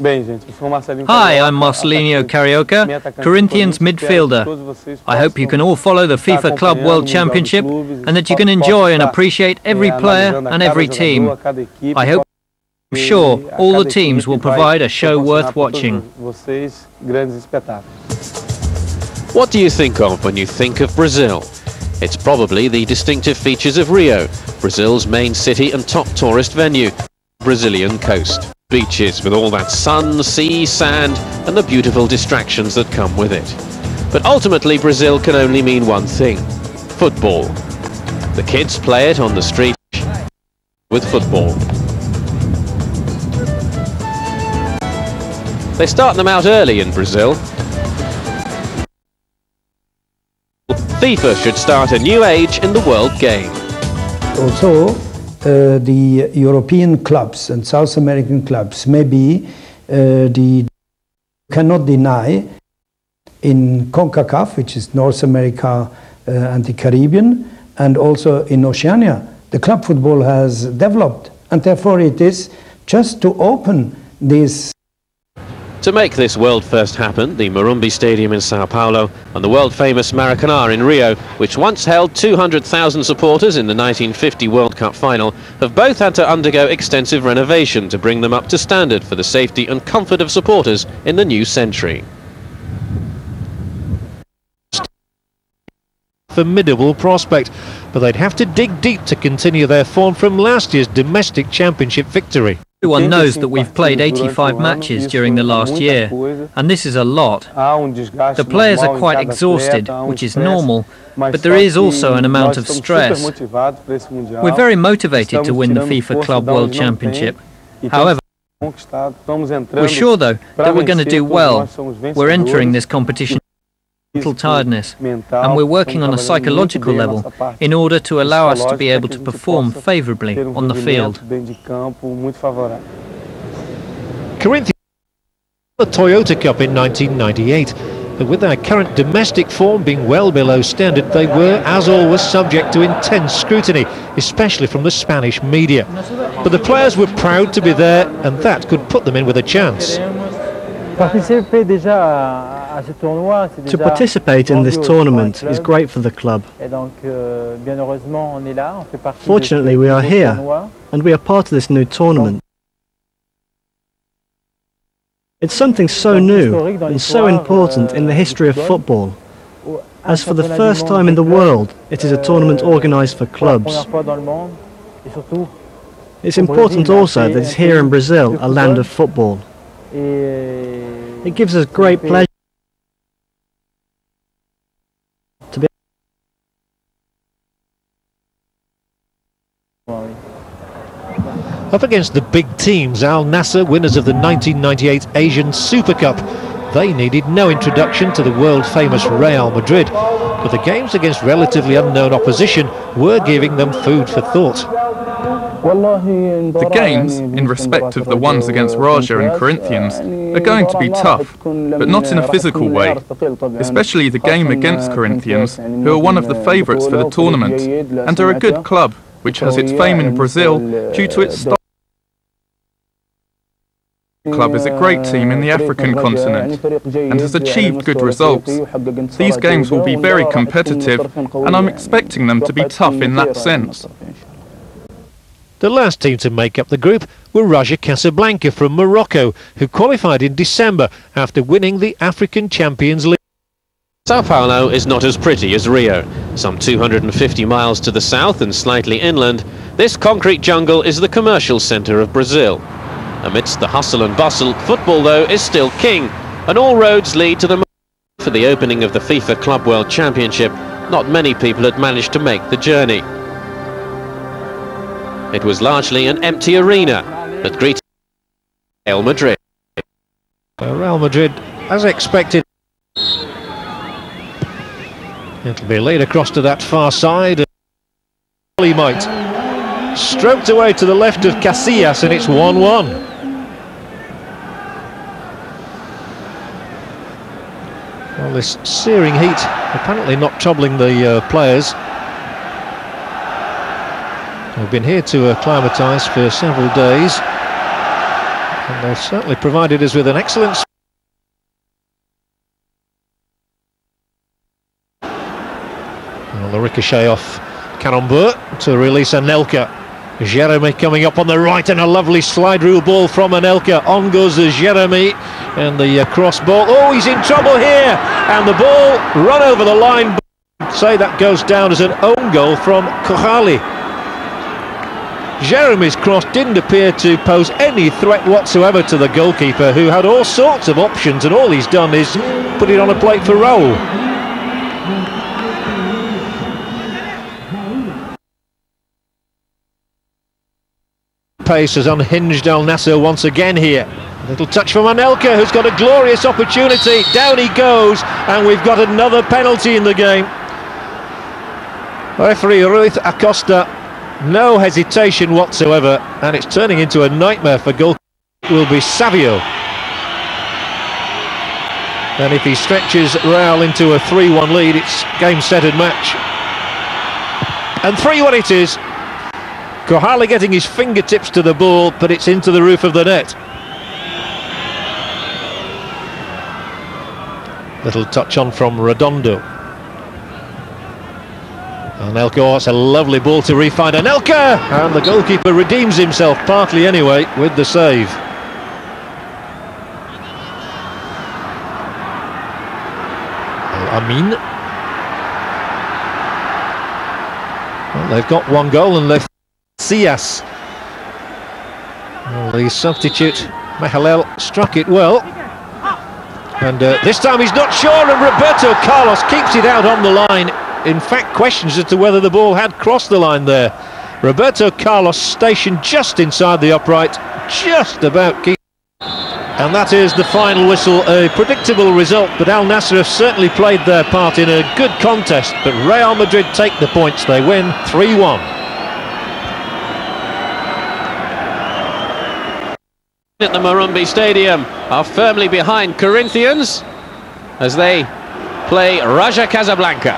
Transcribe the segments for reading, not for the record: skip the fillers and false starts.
Hi, I'm Marcelinho Carioca, Corinthians midfielder. I hope you can all follow the FIFA Club World Championship and that you can enjoy and appreciate every player and every team. I hope, I'm sure, all the teams will provide a show worth watching. What do you think of when you think of Brazil? It's probably the distinctive features of Rio, Brazil's main city and top tourist venue, Brazilian coast. Beaches with all that sun, sea, sand and the beautiful distractions that come with it. But ultimately Brazil can only mean one thing: football. The kids play it on the street with football. They start them out early in Brazil. FIFA should start a new age in the world game. Also, the European clubs and South American clubs maybe cannot deny in CONCACAF, which is North America and the Caribbean, and also in Oceania, the club football has developed, and therefore it is just to open this. To make this world first happen, the Morumbi Stadium in Sao Paulo and the world-famous Maracanã in Rio, which once held 200,000 supporters in the 1950 World Cup final, have both had to undergo extensive renovation to bring them up to standard for the safety and comfort of supporters in the new century. Formidable prospect, but they'd have to dig deep to continue their form from last year's domestic championship victory. Everyone knows that we've played 85 matches during the last year, and this is a lot. The players are quite exhausted, which is normal, but there is also an amount of stress. We're very motivated to win the FIFA Club World Championship. However, we're sure though that we're going to do well. We're entering this competition with little tiredness, and we're working on a psychological level in order to allow us to be able to perform favourably on the field. Corinthians won the Toyota Cup in 1998, but with their current domestic form being well below standard, they were, as always, subject to intense scrutiny, especially from the Spanish media. But the players were proud to be there, and that could put them in with a chance. To participate in this tournament is great for the club. Fortunately, we are here, and we are part of this new tournament. It's something so new and so important in the history of football, as for the first time in the world, it is a tournament organised for clubs. It's important also that it's here in Brazil, a land of football. It gives us great pleasure to be up against the big teams. Al Nassr, winners of the 1998 Asian Super Cup. They needed no introduction to the world-famous Real Madrid, but the games against relatively unknown opposition were giving them food for thought. The games, in respect of the ones against Raja and Corinthians, are going to be tough, but not in a physical way, especially the game against Corinthians, who are one of the favourites for the tournament, and are a good club, which has its fame in Brazil due to its style. The club is a great team in the African continent, and has achieved good results. These games will be very competitive, and I'm expecting them to be tough in that sense. The last team to make up the group were Raja Casablanca from Morocco, who qualified in December after winning the African Champions League. Sao Paulo is not as pretty as Rio. Some 250 miles to the south and slightly inland, this concrete jungle is the commercial centre of Brazil. Amidst the hustle and bustle, football though is still king, and all roads lead to the for the opening of the FIFA Club World Championship. Not many people had managed to make the journey. It was largely an empty arena that greeted Real Madrid. Real Madrid, as expected, it'll be laid across to that far side. He might. Stroked away to the left of Casillas, and it's 1-1. Well, this searing heat apparently not troubling the players. We've been here to acclimatise for several days. And they've certainly provided us with an excellent... Well, the ricochet off Karambeu to release Anelka. Jeremy coming up on the right, and a lovely slide rule ball from Anelka. On goes Jeremy, and the cross ball. Oh, he's in trouble here, and the ball run over the line. Say that goes down as an own goal from Kohali. Jeremy's cross didn't appear to pose any threat whatsoever to the goalkeeper, who had all sorts of options, and all he's done is put it on a plate for Raul. Pace has unhinged Al Nassr once again here. A little touch from Anelka, who's got a glorious opportunity. Down he goes, and we've got another penalty in the game. Referee Ruiz Acosta, no hesitation whatsoever, and it's turning into a nightmare for goal. It will be Savio. And if he stretches Real into a 3-1 lead, it's game, set and match. And 3-1 it is. Kohali getting his fingertips to the ball, but it's into the roof of the net. Little touch on from Redondo. Anelka, oh, it's a lovely ball to re-find Anelka! And the goalkeeper redeems himself, partly anyway, with the save. Amin. Well, they've got one goal and they've Cias. Well, the substitute Mehalel struck it well, and this time he's not sure, and Roberto Carlos keeps it out on the line. In fact, questions as to whether the ball had crossed the line there. Roberto Carlos stationed just inside the upright, just about keep. And that is the final whistle. A predictable result, but Al Nassr have certainly played their part in a good contest. But Real Madrid take the points. They win 3-1. At the Morumbi Stadium are firmly behind Corinthians as they play Raja Casablanca.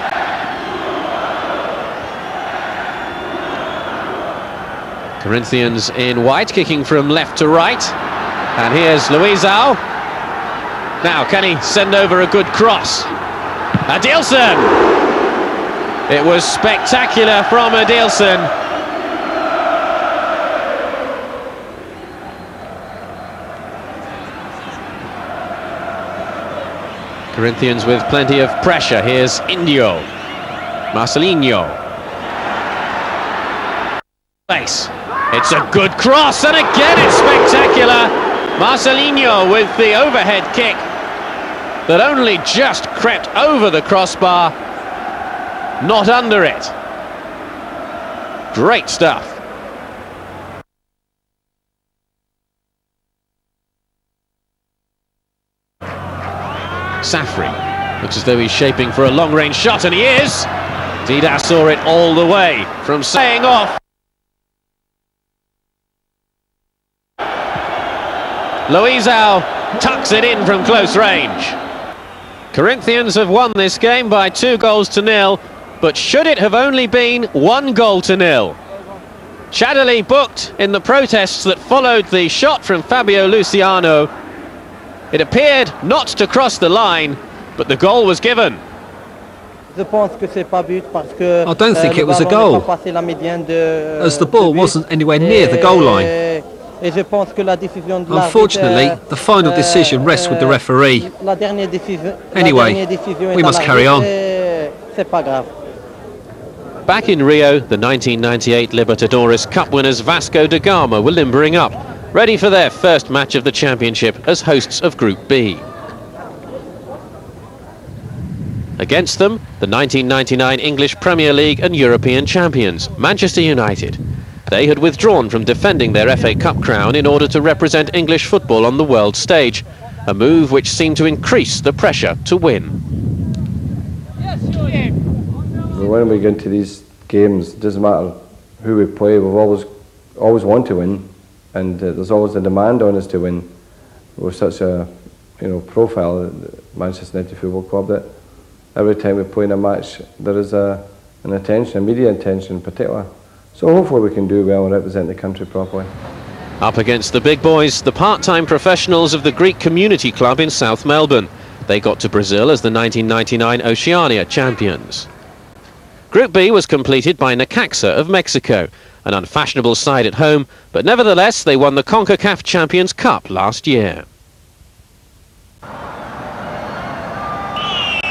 Corinthians in white, kicking from left to right, and here's Luizao. Now can he send over a good cross? Adilson! It was spectacular from Adilson. Corinthians with plenty of pressure. Here's Indio. Marcelinho. Place. It's a good cross, and again it's spectacular. Marcelinho with the overhead kick that only just crept over the crossbar, not under it. Great stuff. Safri looks as though he's shaping for a long-range shot, and he is. Dida saw it all the way from saying off. Luizao tucks it in from close range. Corinthians have won this game by 2-0, but should it have only been 1-0? Shadley booked in the protests that followed the shot from Fabio Luciano. It appeared not to cross the line, but the goal was given. I don't think it was a goal, as the ball wasn't anywhere near the goal line. Unfortunately, the final decision rests with the referee. Anyway, we must carry on. Back in Rio, the 1998 Libertadores Cup winners Vasco da Gama were limbering up, ready for their first match of the championship as hosts of Group B. Against them, the 1999 English Premier League and European champions, Manchester United. They had withdrawn from defending their FA Cup crown in order to represent English football on the world stage, a move which seemed to increase the pressure to win. When we get into these games, it doesn't matter who we play, we've always want to win, and there's always a demand on us to win. We're such a profile at Manchester United Football Club that every time we play in a match there is an attention, a media attention in particular. So hopefully we can do well and represent the country properly. Up against the big boys, the part-time professionals of the Greek Community Club in South Melbourne. They got to Brazil as the 1999 Oceania champions. Group B was completed by Necaxa of Mexico, an unfashionable side at home, but nevertheless they won the CONCACAF Champions Cup last year.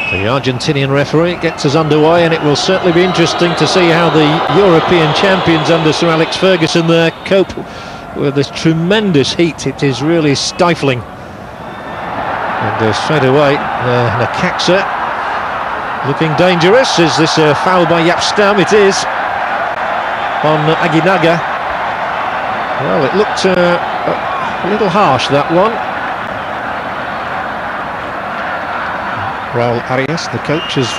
The Argentinian referee gets us underway, and it will certainly be interesting to see how the European champions under Sir Alex Ferguson there cope with this tremendous heat. It is really stifling. And straight away, Necaxa looking dangerous. Is this a foul by Yapstam? It is on Aguinaga. Well, it looked a little harsh, that one. Raul Arias, the coach, has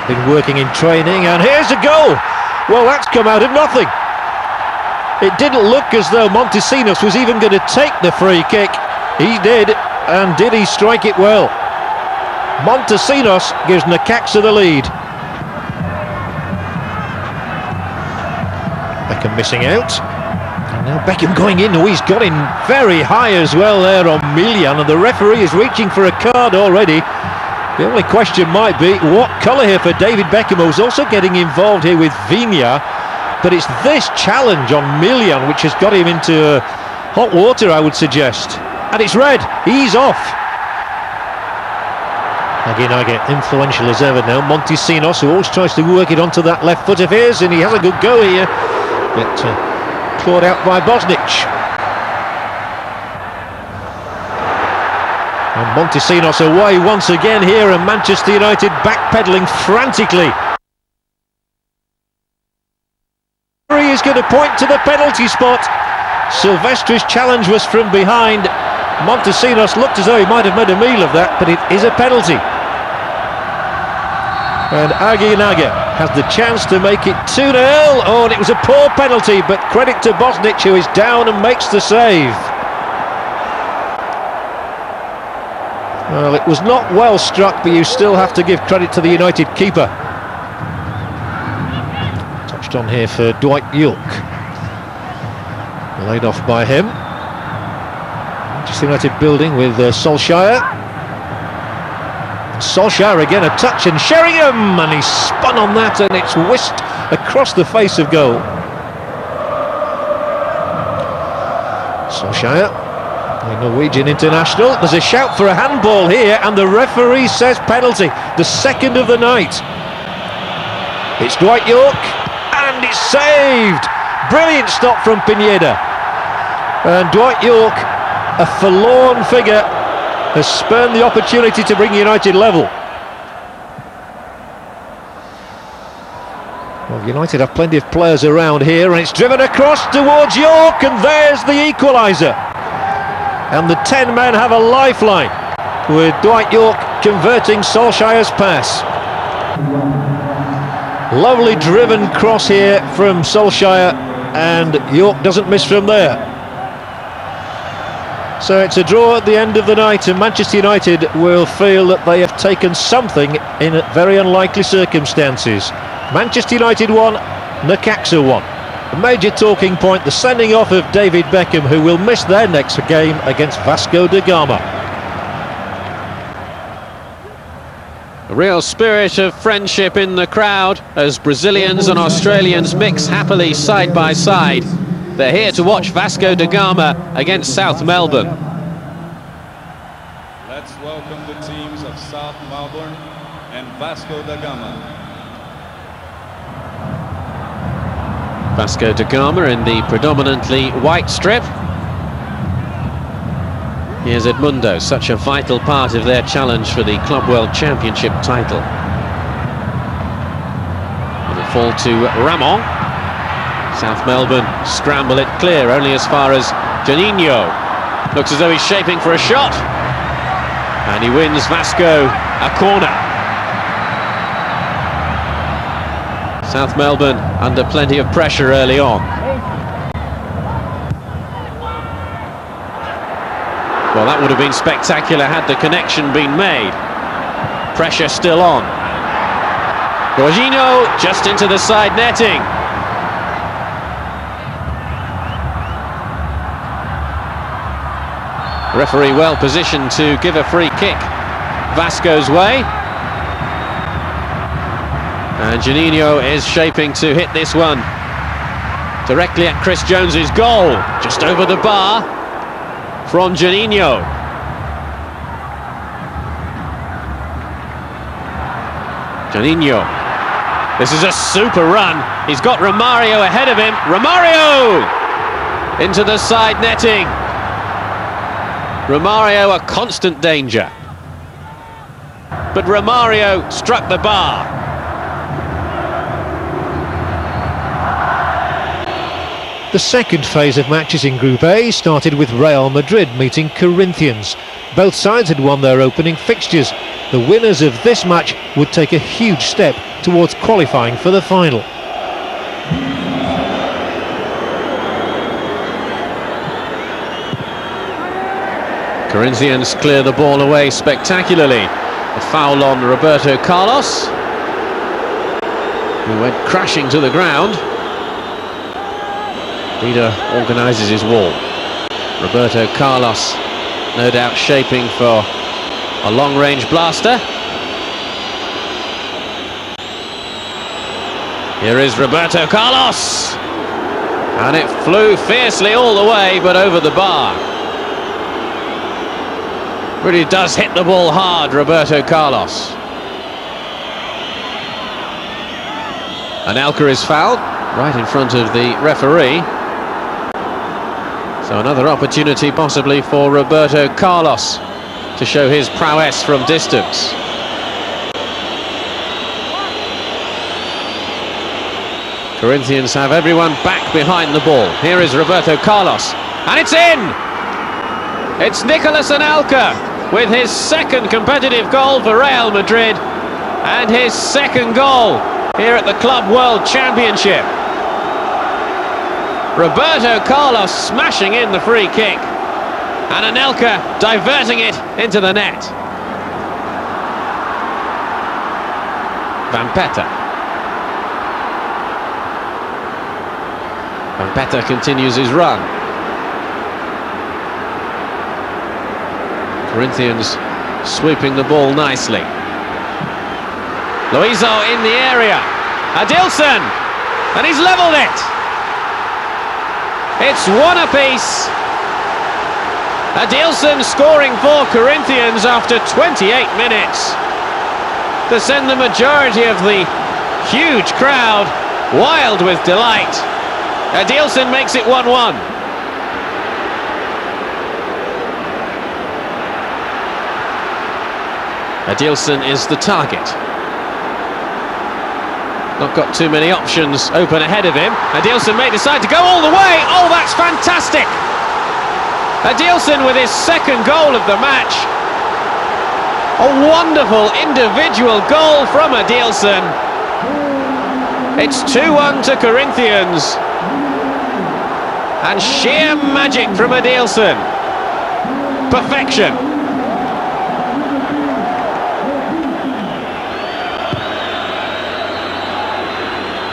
been working in training, and here's a goal! Well, that's come out of nothing. It didn't look as though Montesinos was even going to take the free kick. He did, and did he strike it well? Montesinos gives Necaxa the lead. Beckham missing out. And now Beckham going in. Oh, he's got in very high as well there on Milian, and the referee is reaching for a card already. The only question might be what colour here for David Beckham, who's also getting involved here with Viña. But it's this challenge on Milian which has got him into hot water, I would suggest. And it's red. He's off. Aguinaga, influential as ever now. Montesinos, who always tries to work it onto that left foot of his, and he has a good go here. But clawed out by Bosnic. And Montesinos away once again here, and Manchester United backpedaling frantically. He is going to point to the penalty spot. Silvestri's challenge was from behind. Montesinos looked as though he might have made a meal of that, but it is a penalty. And Aguinaga has the chance to make it 2-0. Oh, and it was a poor penalty, but credit to Bosnic, who is down and makes the save. Well, it was not well struck, but you still have to give credit to the United keeper. Touched on here for Dwight York. Laid off by him. Manchester United building with Solskjaer. Solskjaer again, a touch, and Sheringham, and he spun on that, and it's whisked across the face of goal. Solskjaer, the Norwegian international. There's a shout for a handball here, and the referee says penalty, the second of the night. It's Dwight York, and it's saved. Brilliant stop from Pineda. And Dwight York, a forlorn figure, has spurned the opportunity to bring United level. Well, United have plenty of players around here, and it's driven across towards York, and there's the equaliser. And the 10 men have a lifeline, with Dwight York converting Solskjaer's pass. Lovely driven cross here from Solskjaer, and York doesn't miss from there. So it's a draw at the end of the night, and Manchester United will feel that they have taken something in very unlikely circumstances. Manchester United won, Necaxa won. A major talking point, the sending off of David Beckham, who will miss their next game against Vasco da Gama. A real spirit of friendship in the crowd as Brazilians and Australians mix happily side by side. They're here to watch Vasco da Gama against South Melbourne. Let's welcome the teams of South Melbourne and Vasco da Gama. Vasco da Gama in the predominantly white strip. Here's Edmundo, such a vital part of their challenge for the Club World Championship title. It'll fall to Ramon. South Melbourne scramble it clear, only as far as Juninho. Looks as though he's shaping for a shot. And he wins Vasco a corner. South Melbourne under plenty of pressure early on. Well, that would have been spectacular had the connection been made. Pressure still on. Jorginho just into the side netting. Referee well positioned to give a free kick Vasco's way. And Juninho is shaping to hit this one directly at Chris Jones's goal, just over the bar from Juninho. Juninho, this is a super run. He's got Romario ahead of him. Romario into the side netting. Romario a constant danger, but Romario struck the bar. The second phase of matches in Group A started with Real Madrid meeting Corinthians. Both sides had won their opening fixtures. The winners of this match would take a huge step towards qualifying for the final. Corinthians clear the ball away spectacularly. A foul on Roberto Carlos, who went crashing to the ground. Dida organises his wall. Roberto Carlos, no doubt shaping for a long-range blaster. Here is Roberto Carlos, and it flew fiercely all the way, but over the bar. Really does hit the ball hard, Roberto Carlos. Anelka is fouled right in front of the referee. So another opportunity possibly for Roberto Carlos to show his prowess from distance. Corinthians have everyone back behind the ball. Here is Roberto Carlos, and it's in! It's Nicolas Anelka with his second competitive goal for Real Madrid and his second goal here at the Club World Championship. Roberto Carlos smashing in the free kick, and Anelka diverting it into the net. Van Petta continues his run. Corinthians sweeping the ball nicely. Luizo in the area. Adilson, and he's levelled it. It's one apiece. Adilson scoring for Corinthians after 28 minutes to send the majority of the huge crowd wild with delight. Adilson makes it 1-1. Adilson is the target. Not got too many options open ahead of him. Adilson may decide to go all the way. Oh, that's fantastic! Adilson with his second goal of the match. A wonderful individual goal from Adilson. It's 2-1 to Corinthians. And sheer magic from Adilson. Perfection.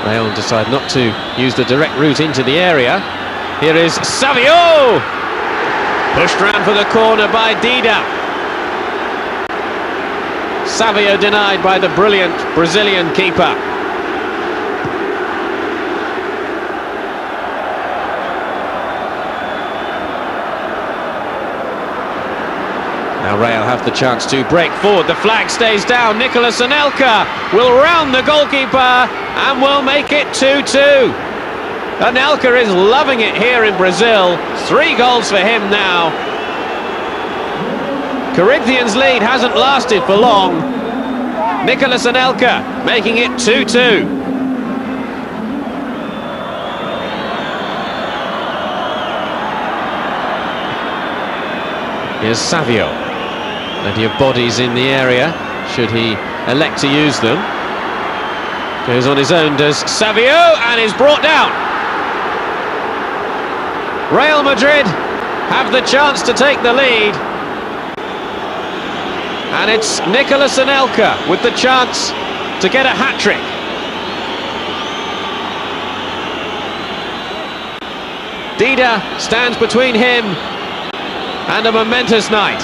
Real decide not to use the direct route into the area. Here is Savio! Pushed round for the corner by Dida. Savio denied by the brilliant Brazilian keeper. Now Real have the chance to break forward. The flag stays down. Nicolas Anelka will round the goalkeeper and will make it 2-2. Anelka is loving it here in Brazil. 3 goals for him now. Corinthians' lead hasn't lasted for long. Nicolas Anelka making it 2-2. Here's Savio. Plenty of bodies in the area, should he elect to use them. Goes on his own, does Savio, and is brought down. Real Madrid have the chance to take the lead. And it's Nicolas Anelka with the chance to get a hat-trick. Dida stands between him And a momentous night.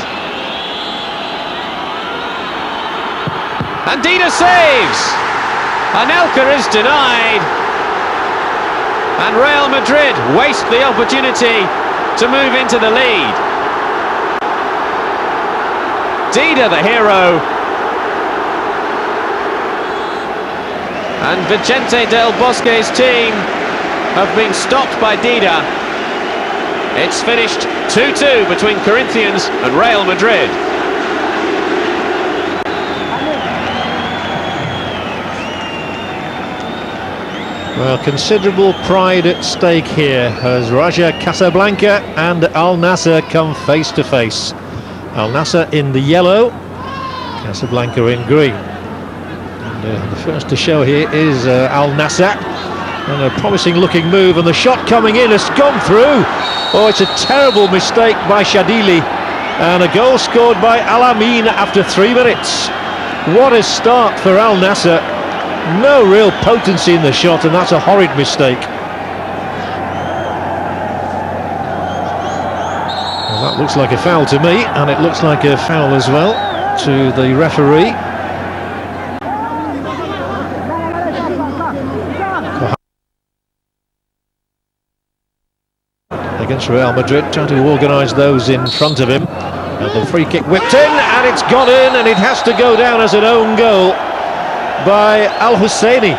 And Dida saves! Anelka is denied. And Real Madrid waste the opportunity to move into the lead. Dida the hero. And Vicente Del Bosque's team have been stopped by Dida. It's finished 2-2 between Corinthians and Real Madrid. Well, considerable pride at stake here as Raja Casablanca and Al Nassr come face to face. Al Nassr in the yellow, Casablanca in green. And the first to show here is Al Nassr, and a promising looking move, and the shot coming in has gone through. Oh, it's a terrible mistake by Shadili, and a goal scored by Al-Amin after 3 minutes. What a start for Al Nassr. No real potency in the shot, and that's a horrid mistake. Well, that looks like a foul to me, and it looks like a foul as well to the referee. Against Real Madrid, trying to organise those in front of him. And the free kick whipped in, and it's gone in, and it has to go down as an own goal by Al Husseini.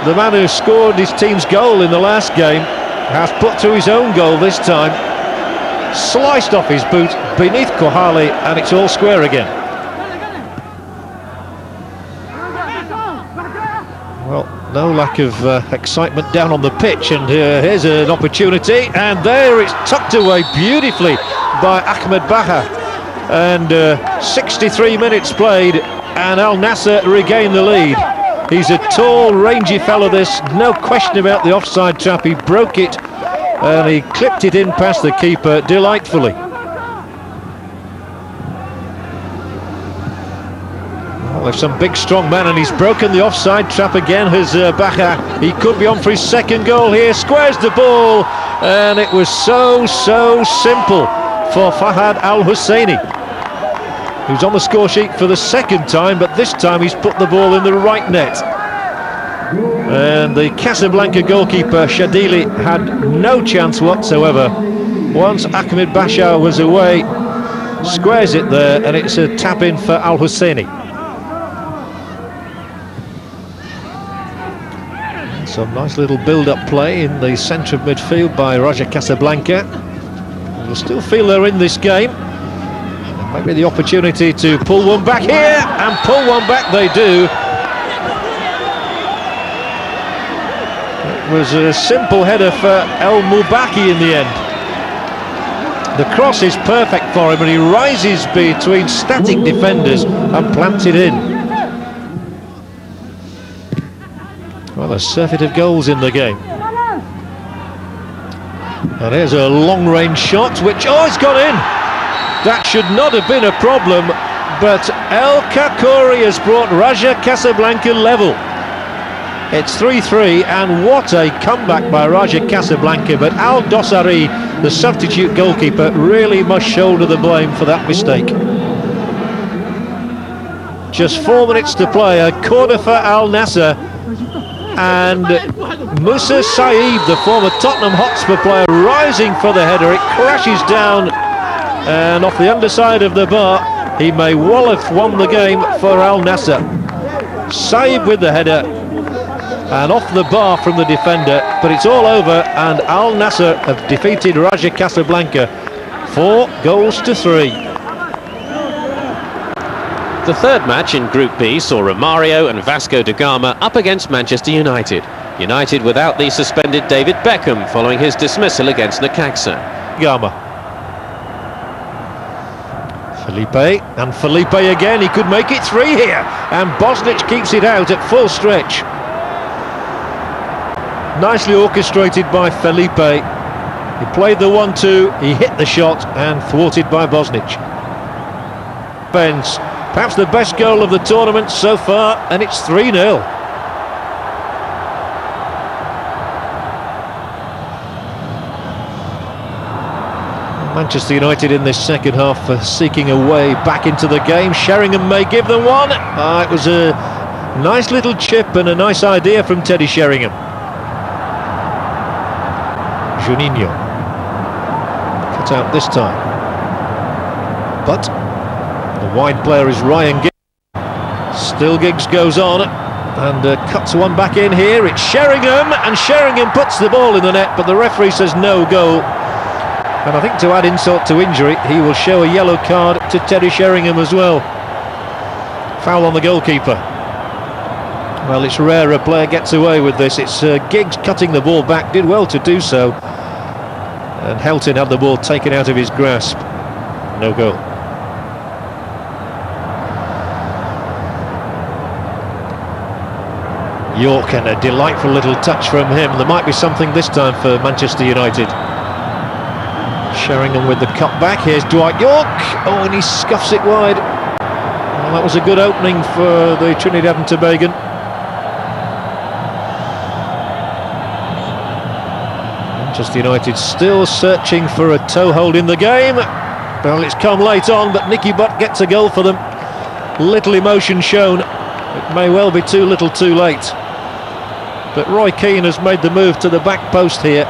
The man who scored his team's goal in the last game has put through his own goal this time. Sliced off his boot beneath Kohali, and it's all square again. Well, no lack of excitement down on the pitch, and here's an opportunity, and there it's tucked away beautifully by Ahmed Baha. And 63 minutes played, and Al Nassr regain the lead. He's a tall, rangy fellow, this, no question about the offside trap. He broke it, and he clipped it in past the keeper delightfully. Well, there's some big strong man, and he's broken the offside trap again, has Baha. He could be on for his second goal here, squares the ball, and it was so simple for Fahad Al Husseini, who's on the score sheet for the second time, but this time he's put the ball in the right net. And the Casablanca goalkeeper Shadili had no chance whatsoever. Once Ahmed Bashar was away, squares it there, and it's a tap in for Al Husseini. Some nice little build-up play in the centre of midfield by Raja Casablanca. You'll still feel they're in this game. Maybe the opportunity to pull one back here, and pull one back they do. It was a simple header for El Moubaki in the end. The cross is perfect for him, and he rises between static defenders and plants it in. Well, a surfeit of goals in the game. And here's a long-range shot, which, oh, it's gone in! That should not have been a problem, but El Kakori has brought Raja Casablanca level. It's 3-3, and what a comeback by Raja Casablanca, but Al Dossari, the substitute goalkeeper, really must shoulder the blame for that mistake. Just 4 minutes to play, a corner for Al Nassr, and Musa Saib, the former Tottenham Hotspur player, rising for the header. It crashes down, and off the underside of the bar, he may well have won the game for Al Nassr. Saib with the header, and off the bar from the defender, but it's all over, and Al Nassr have defeated Raja Casablanca 4-3. The third match in Group B saw Romario and Vasco da Gama up against Manchester United. United without the suspended David Beckham following his dismissal against Necaxa. Gama. Felipe, and Felipe again, he could make it 3 here, and Bosnich keeps it out at full stretch. Nicely orchestrated by Felipe. He played the 1-2, he hit the shot, and thwarted by Bosnich. Benz, perhaps the best goal of the tournament so far, and it's 3-0. Manchester United in this second half seeking a way back into the game. Sheringham may give them one. It was a nice little chip and a nice idea from Teddy Sheringham. Juninho cut out this time, but the wide player is Ryan Giggs. Still Giggs goes on and cuts one back in here. It's Sheringham, and Sheringham puts the ball in the net, but the referee says no goal. And I think to add insult to injury, he will show a yellow card to Teddy Sheringham as well. Foul on the goalkeeper. Well, it's rare a player gets away with this. It's Giggs cutting the ball back, did well to do so. And Helton had the ball taken out of his grasp. No goal. York, and a delightful little touch from him. There might be something this time for Manchester United. Sheringham with the cut back. Here's Dwight York. Oh, and he scuffs it wide. Well, that was a good opening for the Trinidad and Tobagan. Manchester United still searching for a toehold in the game. Well, it's come late on, but Nicky Butt gets a goal for them. Little emotion shown. It may well be too little too late. But Roy Keane has made the move to the back post here.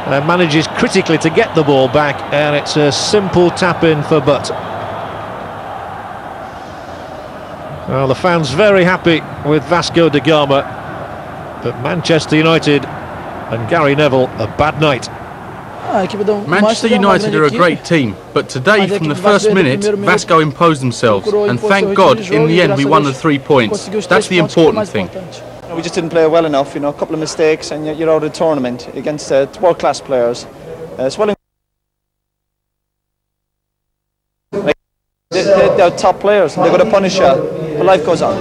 Manages critically to get the ball back, and it's a simple tap in for Butt. Well, the fans very happy with Vasco da Gama, but Manchester United and Gary Neville a bad night. Manchester United are a great team, but today from the first minute Vasco imposed themselves, and thank God in the end we won the 3 points. That's the important thing. We just didn't play well enough, you know, a couple of mistakes and you're out of the tournament against world-class players. They're top players, they're going to punish you, but life goes on.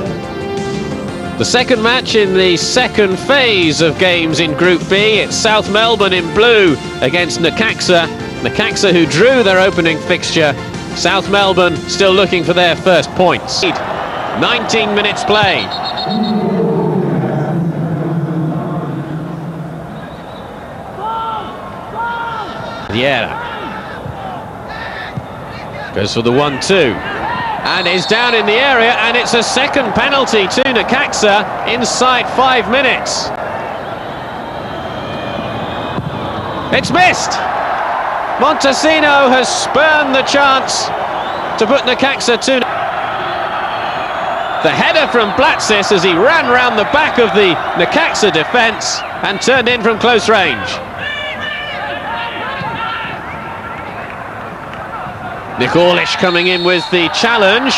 The second match in the second phase of games in Group B. It's South Melbourne in blue against Necaxa. Necaxa, who drew their opening fixture. South Melbourne still looking for their first points. 19 minutes played. Vieira goes for the 1-2 and is down in the area, and it's a second penalty to Necaxa inside 5 minutes. It's missed. Montesino has spurned the chance to put Necaxa to. The header from Blatsis as he ran round the back of the Necaxa defence and turned in from close range. Nick Orlich coming in with the challenge,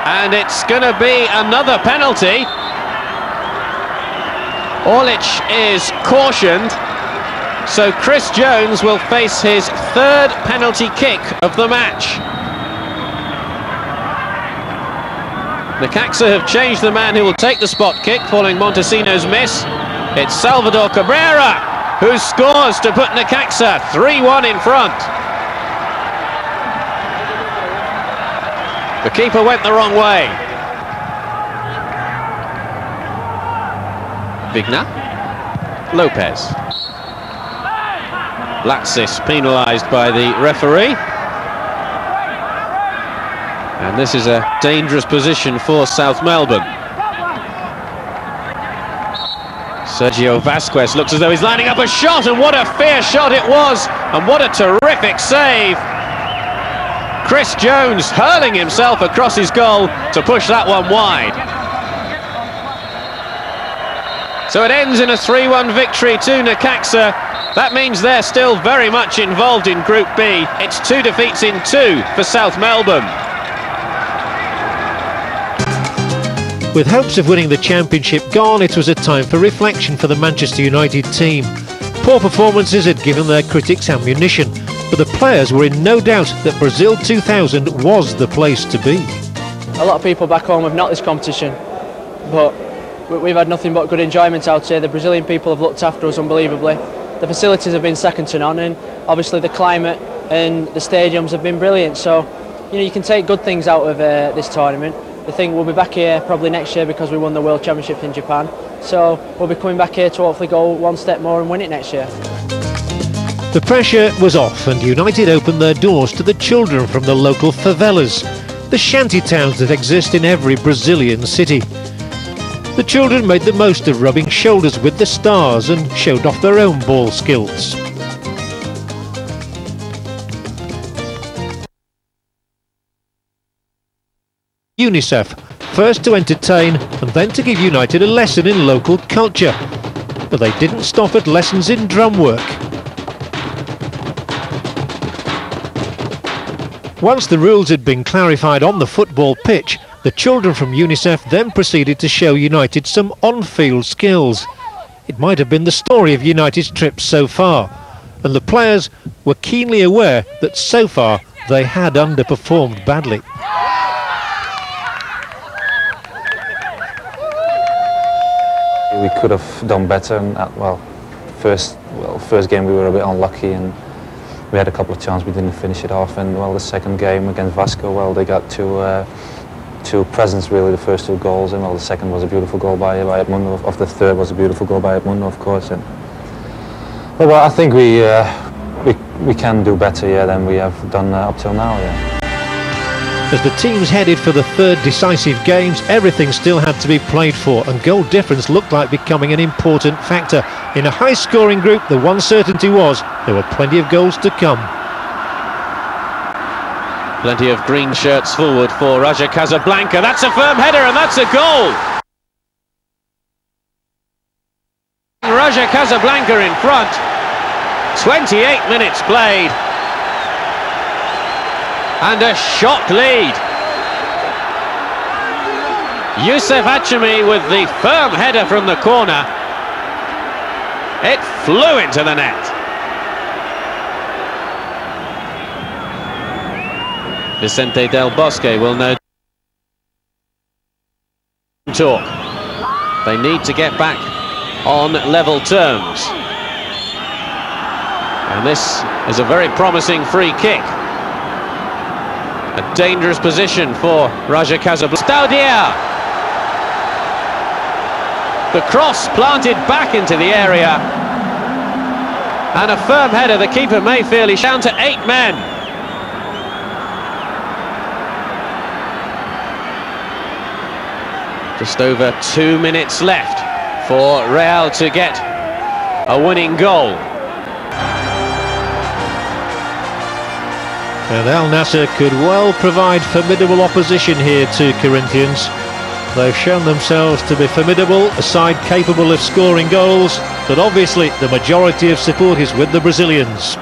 and it's going to be another penalty. Orlich is cautioned, so Chris Jones will face his third penalty kick of the match. Necaxa have changed the man who will take the spot kick following Montesino's miss. It's Salvador Cabrera who scores to put Necaxa 3-1 in front. The keeper went the wrong way. Vigna. Lopez. Blatsis penalised by the referee. And this is a dangerous position for South Melbourne. Sergio Vasquez looks as though he's lining up a shot, and what a fair shot it was, and what a terrific save. Chris Jones hurling himself across his goal to push that one wide. So it ends in a 3-1 victory to Necaxa. That means they're still very much involved in Group B. It's 2 defeats in 2 for South Melbourne. With hopes of winning the championship gone, it was a time for reflection for the Manchester United team. Poor performances had given their critics ammunition, but the players were in no doubt that Brazil 2000 was the place to be. A lot of people back home have not this competition, but we've had nothing but good enjoyment out here. The Brazilian people have looked after us unbelievably. The facilities have been second to none, and obviously the climate and the stadiums have been brilliant. So, you know, you can take good things out of this tournament. I think we'll be back here probably next year because we won the World Championship in Japan. So we'll be coming back here to hopefully go one step more and win it next year. The pressure was off and United opened their doors to the children from the local favelas, the shanty towns that exist in every Brazilian city. The children made the most of rubbing shoulders with the stars and showed off their own ball skills. UNICEF, first to entertain and then to give United a lesson in local culture. But they didn't stop at lessons in drum work. Once the rules had been clarified on the football pitch, the children from UNICEF then proceeded to show United some on-field skills. It might have been the story of United's trip so far, and the players were keenly aware that so far they had underperformed badly. We could have done better, and first game we were a bit unlucky, and we had a couple of chances, we didn't finish it off. And the second game against Vasco, they got two presents really, the first two goals, and the second was a beautiful goal by Edmundo. Of the third was a beautiful goal by Edmundo, of course. And I think we can do better, than we have done up till now, As the teams headed for the third decisive games, everything still had to be played for, and goal difference looked like becoming an important factor. In a high-scoring group, the one certainty was there were plenty of goals to come. Plenty of green shirts forward for Raja Casablanca. That's a firm header and that's a goal! Raja Casablanca in front. 28 minutes played. And a shot lead. Youssef Hachemi with the firm header from the corner. It flew into the net. Vicente Del Bosque will know talk. They need to get back on level terms. And this is a very promising free kick. A dangerous position for Raja Casablanca. Staudier! The cross planted back into the area. And a firm header, the keeper may feel he's down to 8 men. Just over 2 minutes left for Real to get a winning goal. And Al Nassr could well provide formidable opposition here to Corinthians. They've shown themselves to be formidable, a side capable of scoring goals, but obviously the majority of support is with the Brazilians.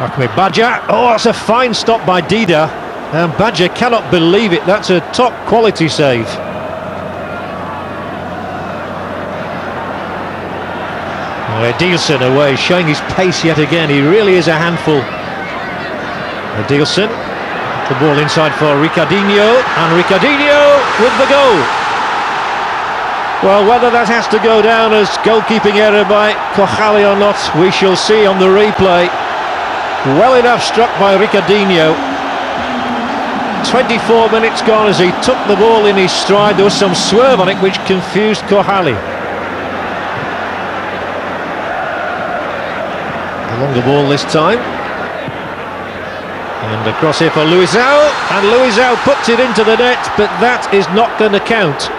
Ahmed Badja, oh, that's a fine stop by Dida. And Badja cannot believe it, that's a top quality save. Edilson away, showing his pace yet again, he really is a handful. Edilson, the ball inside for Ricardinho, and Ricardinho with the goal. Well, whether that has to go down as goalkeeping error by Kochali or not, we shall see on the replay. Well enough struck by Ricardinho. 24 minutes gone as he took the ball in his stride. There was some swerve on it which confused Kochali. Along the ball this time. And across here for Luizão. And Luizão puts it into the net, but that is not going to count.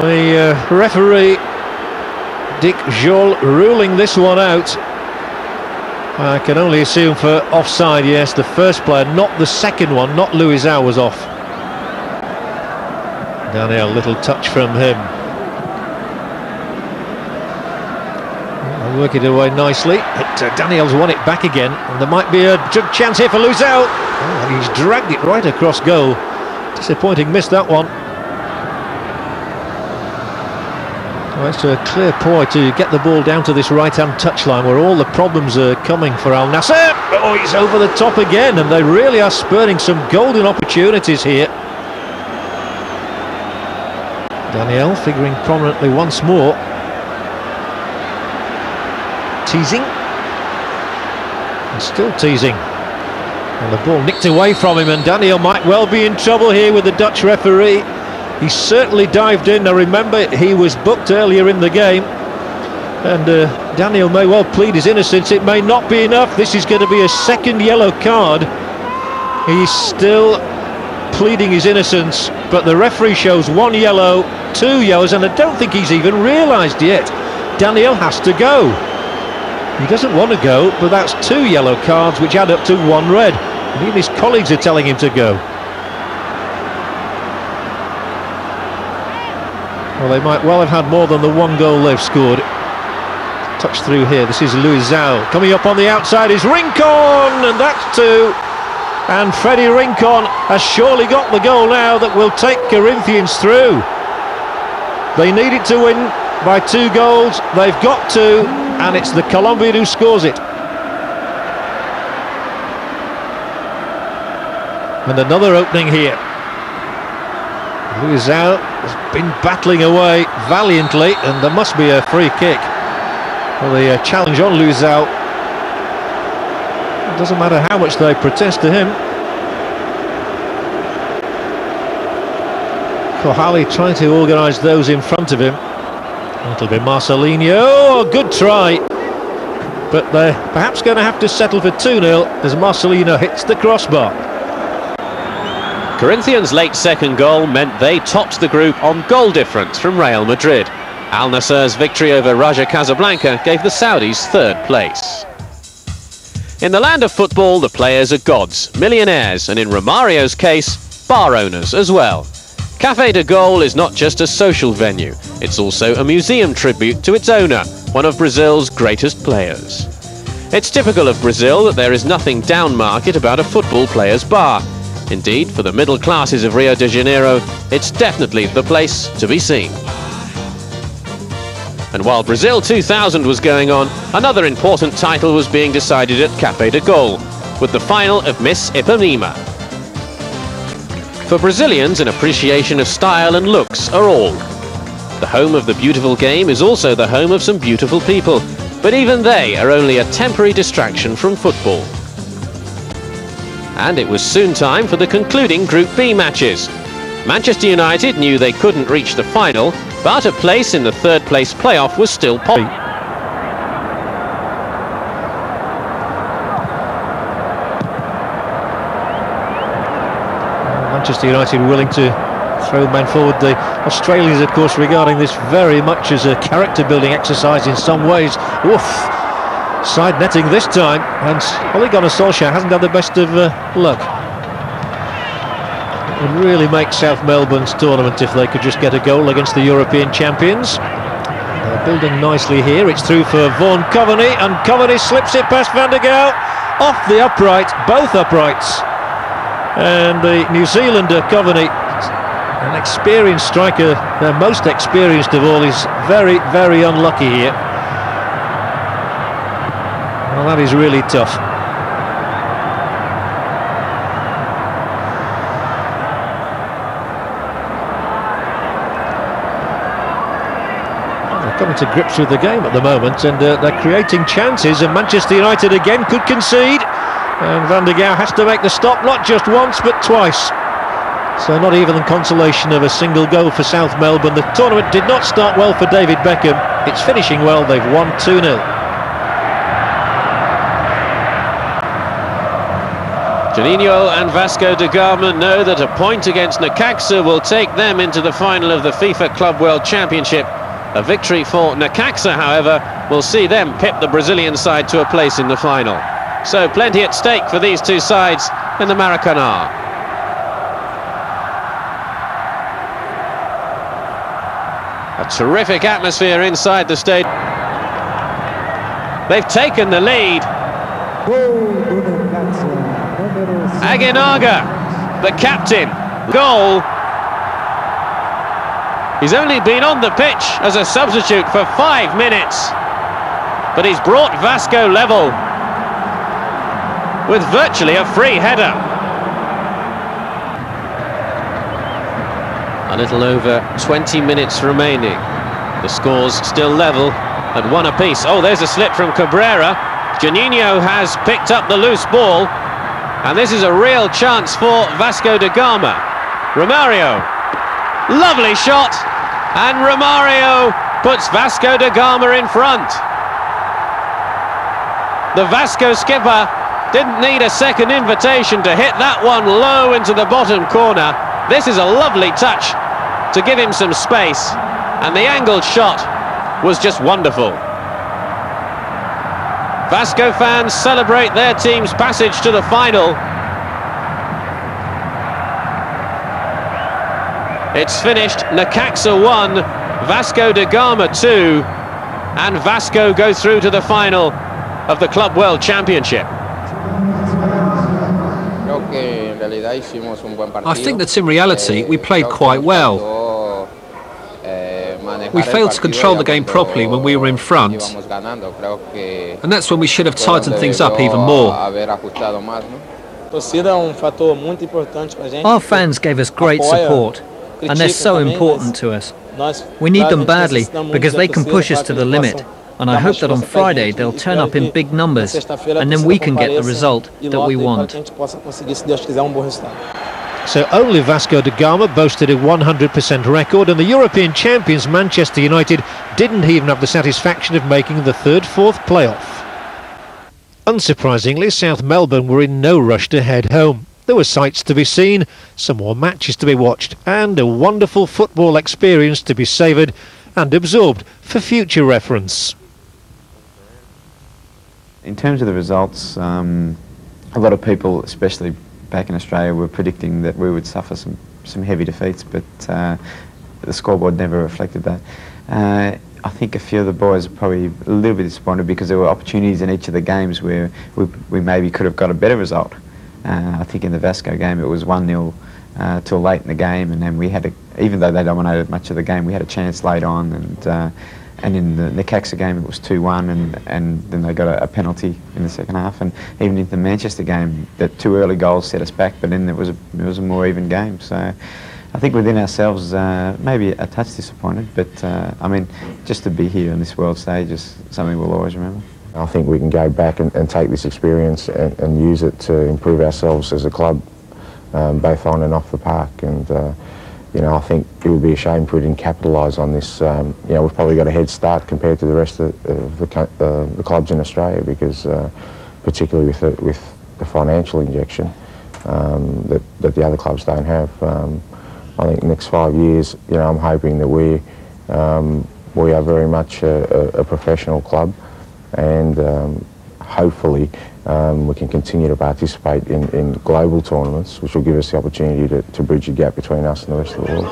The referee, Dick Joel, ruling this one out. I can only assume for offside, yes. The first player, not the second one, not Luizão, was off. Daniel, little touch from him. Work it away nicely. Daniel's won it back again, and there might be a good chance here for Luizão. Oh, he's dragged it right across goal. Disappointing miss, that one. Well, it's a clear ploy to get the ball down to this right-hand touchline where all the problems are coming for Al Nassr. Oh, he's over the top again, and they really are spurning some golden opportunities here. Daniel figuring prominently once more. Teasing. And still teasing. And the ball nicked away from him, and Daniel might well be in trouble here with the Dutch referee. He certainly dived in. Now remember, he was booked earlier in the game, and Daniel may well plead his innocence. It may not be enough. This is going to be a second yellow card. He's still pleading his innocence, but the referee shows 1 yellow, 2 yellows, and I don't think he's even realised yet. Daniel has to go. He doesn't want to go, but that's 2 yellow cards which add up to 1 red. And even his colleagues are telling him to go. Well, they might well have had more than the 1 goal they've scored. Touch through here. This is Luizao. Coming up on the outside is Rincon, and that's 2. And Freddie Rincon has surely got the goal now that will take Corinthians through. They needed to win by 2 goals. They've got 2, and it's the Colombian who scores it. And another opening here. Luizao has been battling away valiantly, and there must be a free kick. Well, the challenge on Luizao. It doesn't matter how much they protest to him. Kohali trying to organise those in front of him. It'll be Marcelinho. Oh, good try. But they're perhaps going to have to settle for 2-0 as Marcelinho hits the crossbar. Corinthians' late second goal meant they topped the group on goal difference from Real Madrid. Al Nassr's victory over Raja Casablanca gave the Saudis 3rd place. In the land of football, the players are gods, millionaires, and in Romario's case, bar owners as well. Café de Gol is not just a social venue, it's also a museum tribute to its owner, one of Brazil's greatest players. It's typical of Brazil that there is nothing down-market about a football player's bar. Indeed, for the middle classes of Rio de Janeiro, it's definitely the place to be seen. And while Brazil 2000 was going on, another important title was being decided at Café de Gol, with the final of Miss Ipanema. For Brazilians, an appreciation of style and looks are all. The home of the beautiful game is also the home of some beautiful people, but even they are only a temporary distraction from football. And it was soon time for the concluding Group B matches. Manchester United knew they couldn't reach the final, but a place in the 3rd place playoff was still possible. Manchester United willing to throw men forward. The Australians, of course, regarding this very much as a character-building exercise in some ways. Oof! Side netting this time, and Ole Gunnar Solskjaer hasn't had the best of luck. It would really make South Melbourne's tournament if they could just get a goal against the European champions. They're building nicely here. It's through for Vaughan Coveney, and Coveney slips it past Van der Gaal, off the upright, both uprights. And the New Zealander Coveney, an experienced striker, their most experienced of all, is very, very unlucky here. Well, that is really tough. Well, they're coming to grips with the game at the moment, and they're creating chances, and Manchester United again could concede. And Van der Gaal has to make the stop, not just once, but twice. So not even the consolation of a single goal for South Melbourne. The tournament did not start well for David Beckham. It's finishing well, they've won 2-0. Juninho and Vasco da Gama know that a point against Necaxa will take them into the final of the FIFA Club World Championship. A victory for Necaxa, however, will see them pip the Brazilian side to a place in the final. So plenty at stake for these two sides in the Maracanã. A terrific atmosphere inside the stadium. They've taken the lead. Aguinaga, the captain, goal. He's only been on the pitch as a substitute for 5 minutes, but he's brought Vasco level with virtually a free header. A little over 20 minutes remaining. The score's still level at 1 apiece. Oh, there's a slip from Cabrera. Juninho has picked up the loose ball, and this is a real chance for Vasco da Gama. Romario. Lovely shot, and Romario puts Vasco da Gama in front. The Vasco skipper didn't need a second invitation to hit that one low into the bottom corner. This is a lovely touch to give him some space, and the angled shot was just wonderful. Vasco fans celebrate their team's passage to the final. It's finished, Necaxa 1, Vasco da Gama 2, and Vasco go through to the final of the Club World Championship. I think that in reality we played quite well. We failed to control the game properly when we were in front, and that's when we should have tightened things up even more. Our fans gave us great support, and they're so important to us. We need them badly because they can push us to the limit, and I hope that on Friday they'll turn up in big numbers, and then we can get the result that we want. So only Vasco da Gama boasted a 100% record, and the European champions Manchester United didn't even have the satisfaction of making the 3rd-4th playoff. Unsurprisingly, South Melbourne were in no rush to head home. There were sights to be seen, some more matches to be watched, and a wonderful football experience to be savoured and absorbed for future reference. In terms of the results, a lot of people, especially back in Australia, were predicting that we would suffer some heavy defeats, but the scoreboard never reflected that. I think a few of the boys are probably a little bit disappointed because there were opportunities in each of the games where we maybe could have got a better result. I think in the Vasco game it was 1-0 till late in the game, and then we had even though they dominated much of the game, we had a chance late on, and in the Necaxa game it was 2-1, and then they got a penalty in the second half, and even in the Manchester game, that 2 early goals set us back, but then it was a more even game. So I think within ourselves, maybe a touch disappointed, but I mean, just to be here on this world stage is something we'll always remember. I think we can go back and take this experience and use it to improve ourselves as a club, both on and off the park. And you know, I think it would be a shame if we didn't capitalise on this. You know, we've probably got a head start compared to the rest of the clubs in Australia, because particularly with the financial injection that the other clubs don't have. I think the next 5 years, you know, I'm hoping that we are very much a professional club, and hopefully we can continue to participate in global tournaments, which will give us the opportunity to bridge the gap between us and the rest of the world.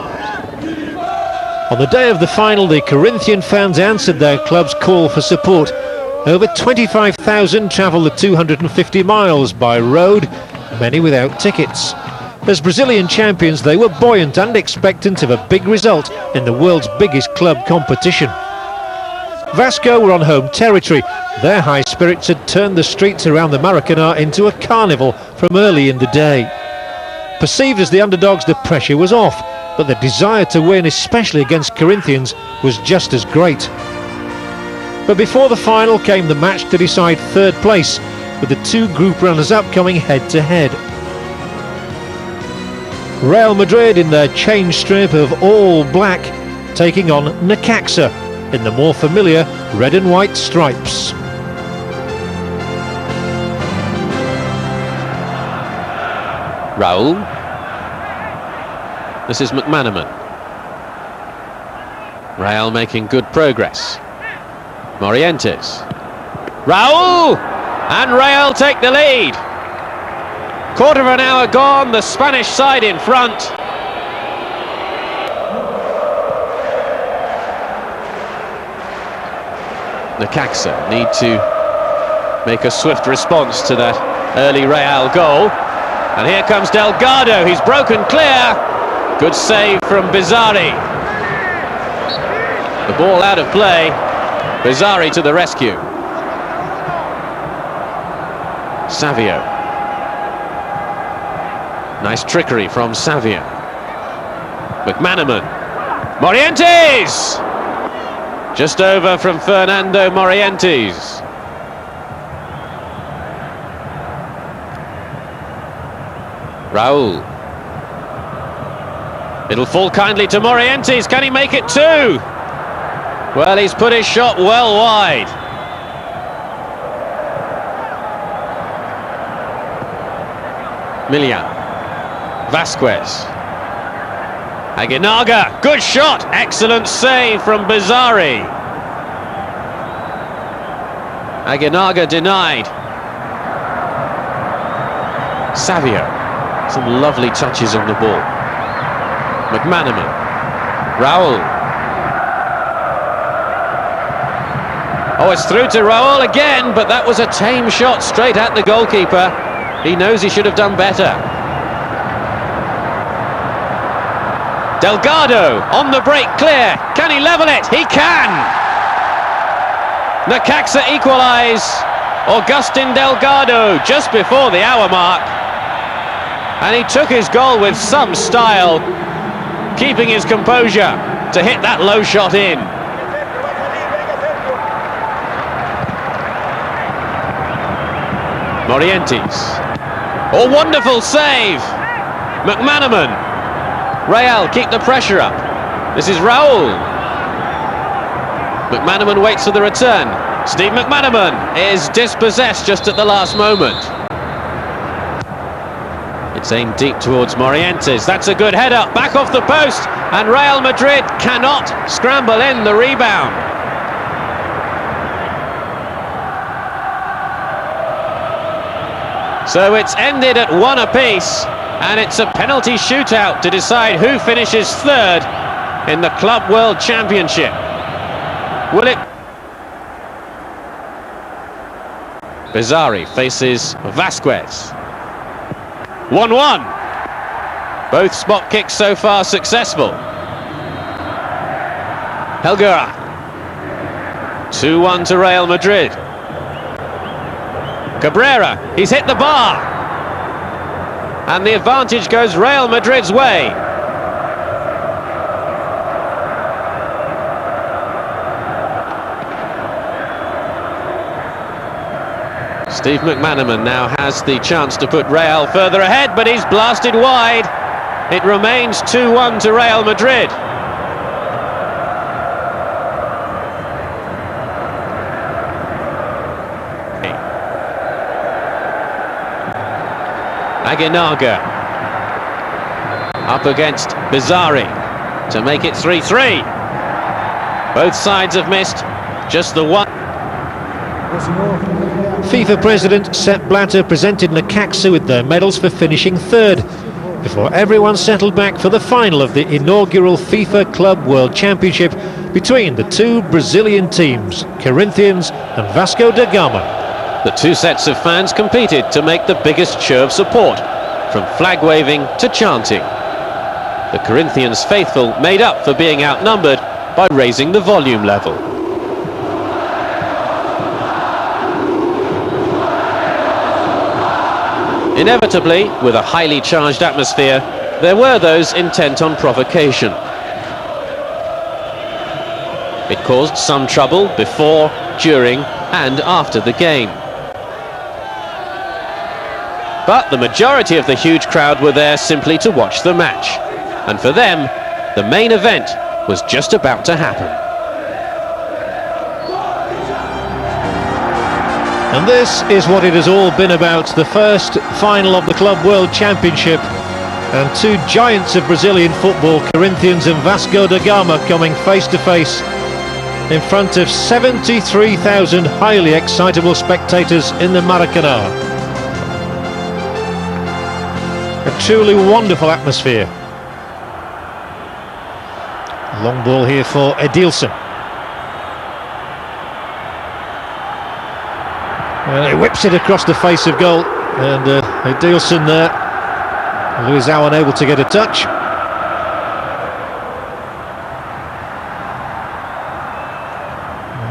On the day of the final, the Corinthian fans answered their club's call for support. Over 25,000 travelled the 250 miles by road, many without tickets. As Brazilian champions, they were buoyant and expectant of a big result in the world's biggest club competition. Vasco were on home territory. Their high spirits had turned the streets around the Maracanã into a carnival from early in the day. Perceived as the underdogs, the pressure was off, but the desire to win, especially against Corinthians, was just as great. But before the final came the match to decide 3rd place, with the 2 group runners-up coming head-to-head. Real Madrid in their change strip of all black, taking on Necaxa in the more familiar red and white stripes. Raul. This is McManaman. Real making good progress. Morientes. Raul! And Real take the lead. Quarter of an hour gone, the Spanish side in front. Necaxa need to make a swift response to that early Real goal. And here comes Delgado, he's broken clear. Good save from Bizzarri. The ball out of play. Bizzarri to the rescue. Savio. Nice trickery from Savio. McManaman. Morientes! Just over from Fernando Morientes. Raul. It'll fall kindly to Morientes. Can he make it two? Well, he's put his shot well wide. Milian. Vasquez. Aguinaga. Good shot. Excellent save from Bizzarri. Aguinaga denied. Savio. Some lovely touches on the ball. McManaman. Raul. Oh, it's through to Raul again, but that was a tame shot straight at the goalkeeper. He knows he should have done better. Delgado on the break, clear. Can he level it? He can! Necaxa equalise. Augustin Delgado just before the hour mark. And he took his goal with some style, keeping his composure to hit that low shot in. Morientes. Oh, wonderful save! McManaman. Real keep the pressure up. This is Raul. McManaman waits for the return. Steve McManaman is dispossessed just at the last moment. It's aimed deep towards Morientes. That's a good header, back off the post, and Real Madrid cannot scramble in the rebound. So it's ended at 1 apiece, and it's a penalty shootout to decide who finishes third in the Club World Championship. Will it? Bizzarri faces Vasquez. 1-1. Both spot kicks so far successful. Helguera. 2-1 to Real Madrid. Cabrera, he's hit the bar. And the advantage goes Real Madrid's way. Steve McManaman now has the chance to put Real further ahead, but he's blasted wide. It remains 2-1 to Real Madrid. Aguinaga up against Bizzarri to make it 3-3. Both sides have missed just the one. FIFA President Sepp Blatter presented Necaxa with their medals for finishing third, before everyone settled back for the final of the inaugural FIFA Club World Championship between the two Brazilian teams, Corinthians and Vasco da Gama. The two sets of fans competed to make the biggest show of support, from flag waving to chanting. The Corinthians faithful made up for being outnumbered by raising the volume level. Inevitably, with a highly charged atmosphere, there were those intent on provocation. It caused some trouble before, during and after the game. But the majority of the huge crowd were there simply to watch the match. And for them, the main event was just about to happen. And this is what it has all been about, the first final of the Club World Championship, and two giants of Brazilian football, Corinthians and Vasco da Gama, coming face to face in front of 73,000 highly excitable spectators in the Maracanã. A truly wonderful atmosphere. Long ball here for Edilson. And he whips it across the face of goal, and Edilson there, Luizão unable to get a touch.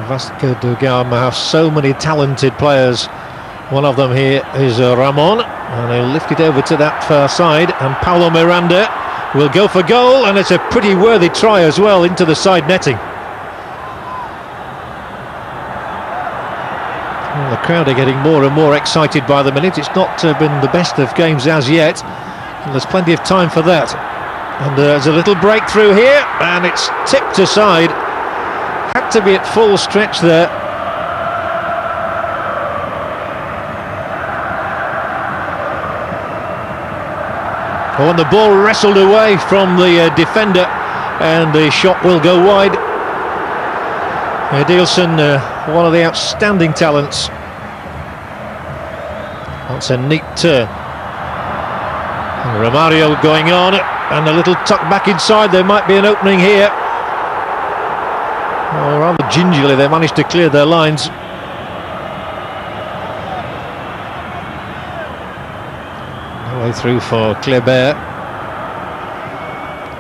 Vasco da Gama have so many talented players. One of them here is Ramon, and he'll lift it over to that far side, and Paulo Miranda will go for goal, and it's a pretty worthy try as well into the side netting. Well, the crowd are getting more and more excited by the minute. It's not been the best of games as yet, and there's plenty of time for that. And there's a little breakthrough here, and it's tipped aside. Had to be at full stretch there. Oh, and the ball wrestled away from the defender, and the shot will go wide. Edilson, one of the outstanding talents. That's a neat turn. And Romario going on, and a little tuck back inside. There might be an opening here. Oh, rather gingerly they managed to clear their lines. No way through for Kleber.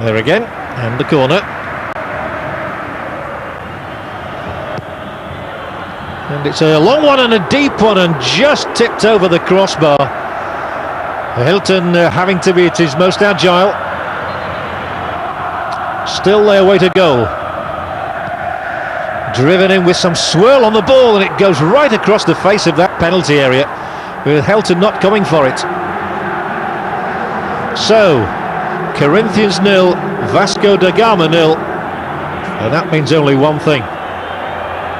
There again, and the corner. And it's a long one and a deep one, and just tipped over the crossbar. Hilton having to be at his most agile. Still their way to go. Driven in with some swirl on the ball, and it goes right across the face of that penalty area, with Hilton not coming for it. So, Corinthians 0, Vasco da Gama 0, and that means only one thing.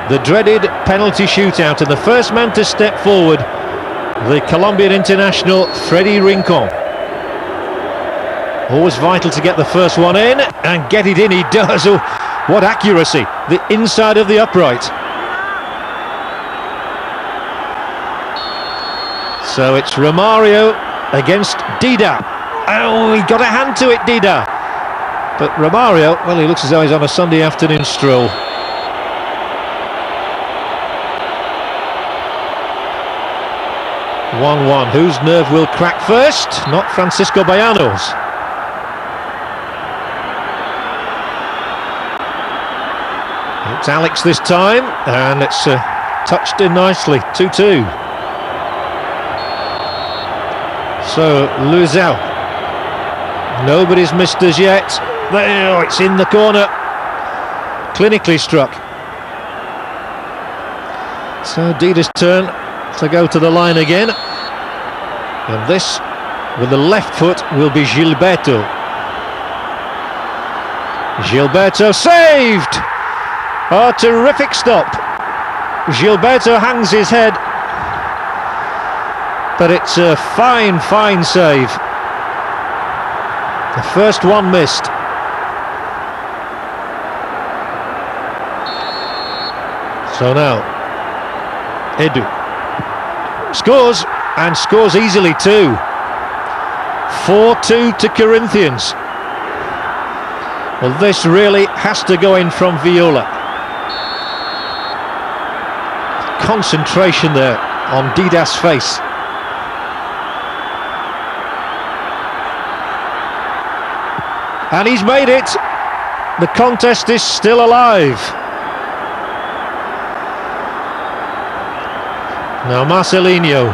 The dreaded penalty shootout, and the first man to step forward, the Colombian international Freddy Rincon. Always vital to get the first one in, and get it in he does. Oh, what accuracy, the inside of the upright. So it's Romario against Dida. Oh, he got a hand to it, Dida. But Romario, well, he looks as though he's on a Sunday afternoon stroll. (1-1). Whose nerve will crack first? Not Francisco Bayano's. It's Alex this time, and it's touched in nicely. 2-2. So Luzau, nobody's missed as yet. Oh, it's in the corner, clinically struck. So Dida's turn to go to the line again, and this with the left foot will be Gilberto. Gilberto saved! Oh, terrific stop. Gilberto hangs his head, but it's a fine save. The first one missed. So now Edu scores, and scores easily too. 4-2 to Corinthians. Well, this really has to go in from Viola. Concentration there on Dida's face. And he's made it. The contest is still alive. Now Marcelinho.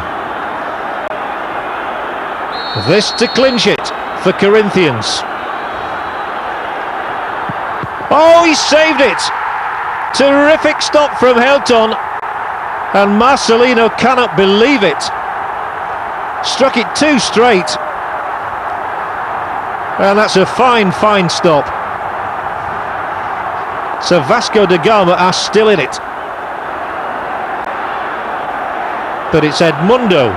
This to clinch it for Corinthians. Oh, he saved it! Terrific stop from Hilton. And Marcelino cannot believe it. Struck it too straight. And that's a fine stop. So Vasco da Gama are still in it. But it's Edmundo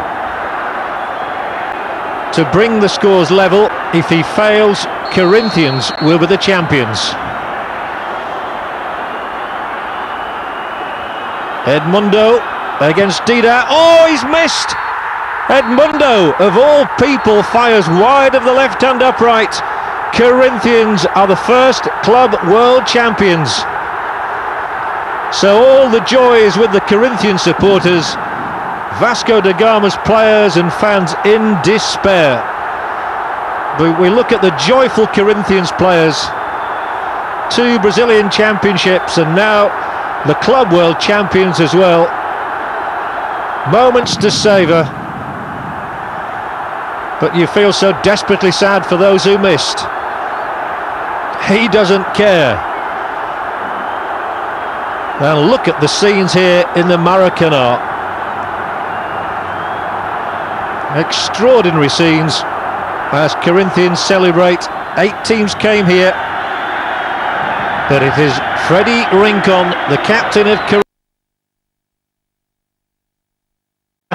to bring the scores level. If he fails, Corinthians will be the champions. Edmundo against Dida. Oh, he's missed! Edmundo, of all people, fires wide of the left-hand upright. Corinthians are the first club world champions. So all the joy is with the Corinthian supporters. Vasco da Gama's players and fans in despair. But we look at the joyful Corinthians players. 2 Brazilian championships, and now the club world champions as well. Moments to savour, but you feel so desperately sad for those who missed. He doesn't care. And look at the scenes here in the Maracanã. Extraordinary scenes as Corinthians celebrate 8 teams came here, but it is Freddie Rincon, the captain of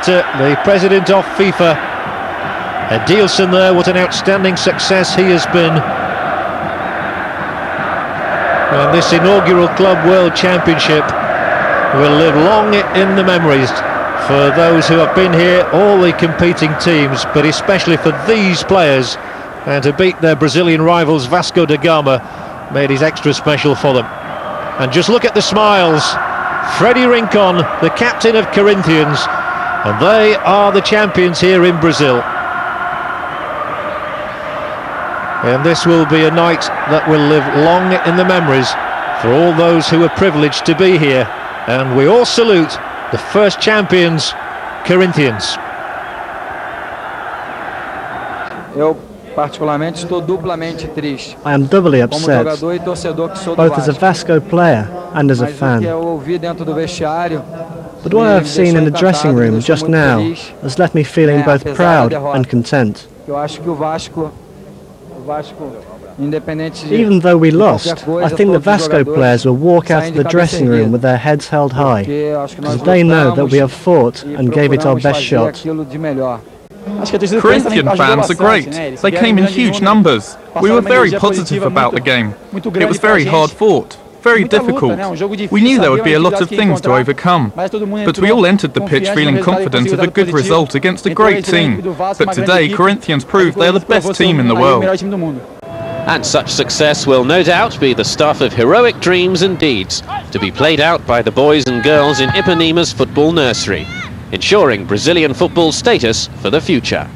the president of FIFA. Dielsen there, what an outstanding success he has been. And this inaugural Club World Championship will live long in the memories for those who have been here, all the competing teams, but especially for these players. And to beat their Brazilian rivals Vasco da Gama made it extra special for them. And just look at the smiles. Freddie Rincon, the captain of Corinthians, and they are the champions here in Brazil. And this will be a night that will live long in the memories for all those who were privileged to be here. And we all salute the first champions, Corinthians. I am doubly upset, both as a Vasco player and as a fan. But what I have seen in the dressing room just now has left me feeling both proud and content. Even though we lost, I think the Vasco players will walk out of the dressing room with their heads held high, because they know that we have fought and gave it our best shot. Corinthian fans are great. They came in huge numbers. We were very positive about the game. It was very hard fought, very difficult. We knew there would be a lot of things to overcome, but we all entered the pitch feeling confident of a good result against a great team. But today, Corinthians proved they're the best team in the world. And such success will no doubt be the stuff of heroic dreams and deeds to be played out by the boys and girls in Ipanema's football nursery, ensuring Brazilian football's status for the future.